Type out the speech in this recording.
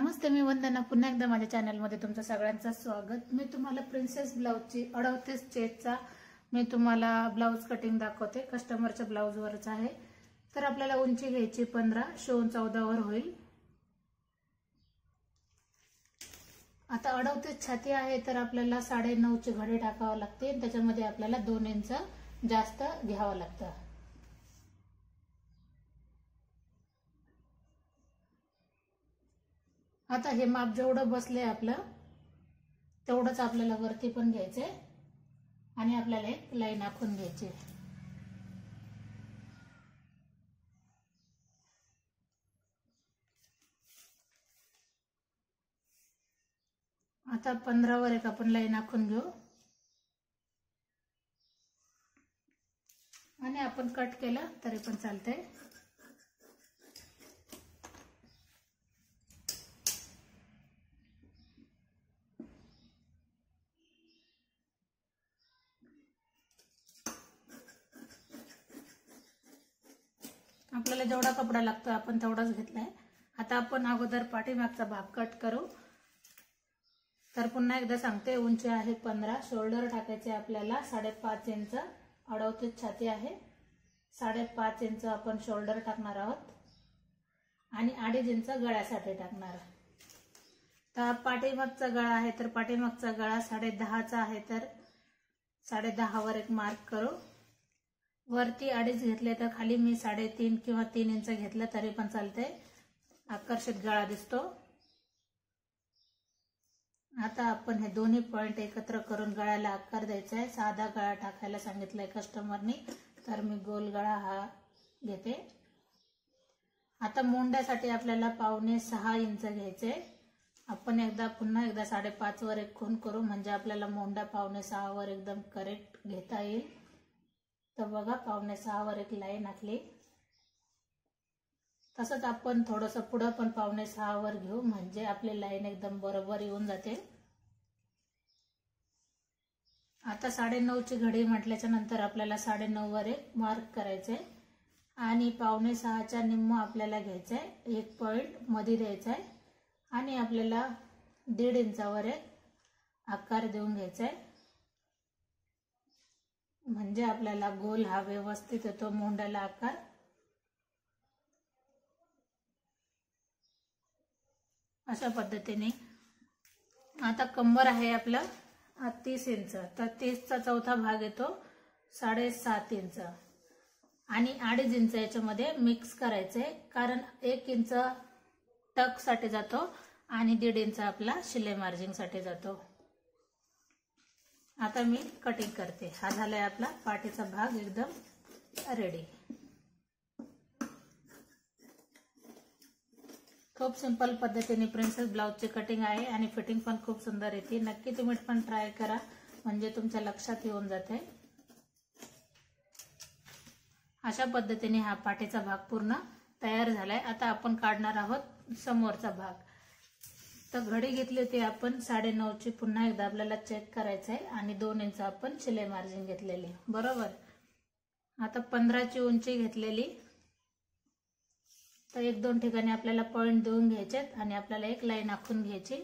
नमस्ते, मी वंदना. पुन्हा एकदा माझ्या चॅनलमध्ये तुमचं सगळ्यांचं स्वागत. मी तुम्हाला प्रिन्सेस ब्लाउजची 38 स्टेजचा मी तुम्हाला ब्लाउज कटिंग दाखवते. कस्टमरच्या ब्लाउजवरच आहे. तर आपल्याला उंची घ्यायची 15, शिवून 14 वर होईल. आता 38 छाती आहे तर आपल्याला 9.5 ची घडी टाकावं लागते. त्याच्यामध्ये आपल्याला 2 इंच जास्त घ्यावं लागतं. आता हे माप जेवढं बसले आपलं तेवढंच आपल्याला वरती पण घ्यायचंय आणि आपल्याला एक लाईन आखून घ्यायची. आता 15 वर एक आपण लाईन आखून घेऊ आणि आपण कट केलं तरी पण चालतंय. आपल्याला जेवढा कपडा लागतो आपण तेवढाच घेतलाय. आता आपण अगोदर पाठीमागचा भाग कट करू. तर पुन्हा एकदा सांगते, उंची आहे 15, शोल्डर टाकायचे आपल्याला 5.5 इंच. 38 छाती आहे, 5.5 इंच आपण शोल्डर टाकणार आहोत आणि 2.5 इंच गळ्यासाठी टाकणार. तर पाठीमागचा गळा आहे तर पाठीमागचा गळा 10.5चा आहे तर 10.5 वर एक मार्क करू. वरती 2.5 घेतले तर खाली मी 3.5 किंवा 3 इंच घेतलं तरी पण चालतंय. आकर्षित गळा दिसतो. आता आपण हे दोन्ही पॉइंट एकत्र करून गळ्याला आकार द्यायचा आहे. साधा गळा टाकायला सांगितलंय कस्टमरनी, तर मी गोल गळा हा घेते. आता मोंड्यासाठी आपल्याला 5.5 इंच घ्यायचे. आपण पुन्हा एकदा 5.5 वर एक खूण करू, म्हणजे आपल्याला मोंडा 5.5 वर एकदम करेक्ट घेता येईल. तर बघा, 5.5 वर एक लाईन आखली. तसंच आपण थोडंसं पुढं पण 5.5 वर घेऊ, म्हणजे आपली लाईन एकदम बरोबर येऊन जाते. आता 9.5 ची घडी म्हटल्याच्या नंतर आपल्याला 9.5 वर एक मार्क करायचंय आणि 5.5 च्या निम्म आपल्याला घ्यायचंय. एक पॉइंट मध्ये द्यायचाय आणि आपल्याला 1.5 इंचावर एक आकार देऊन घ्यायचाय, म्हणजे आपल्याला गोल हा व्यवस्थित येतो मोंड्याला आकार. अशा पद्धतीने. आता कंबर आहे आपलं 30 इंच, तर 30 चा चौथा भाग येतो 7.5 इंच आणि 2.5 इंच याच्यामध्ये मिक्स करायचे, कारण 1 इंच टक साठी जातो आणि 1.5 इंच आपला शिलाई मार्जिन साठी जातो. आता मी कटिंग करते. हा झालाय आपला पाठीचा भाग एकदम रेडी. खूप सिंपल पद्धतीने प्रिन्सेस ब्लाउजची कटिंग आहे आणि फिटिंग पण खूप सुंदर येते. नक्की तुम्ही पण ट्राय करा, म्हणजे तुमच्या लक्षात येऊन जाते. अशा पद्धतीने हा पाठीचा भाग पूर्ण तयार झालाय. आता आपण काढणार आहोत समोरचा भाग. तर घडी घेतली होती आपण 9.5 ची, पुन्हा एकदा आपल्याला चेक करायचंय आणि 2 इंच आपण शिलाई मार्जिन घेतलेली बरोबर. आता 15 ची उंची घेतलेली, तर 1-2 ठिकाणी आपल्याला पॉइंट देऊन घ्यायचे आणि आपल्याला एक लाईन आखून घ्यायची.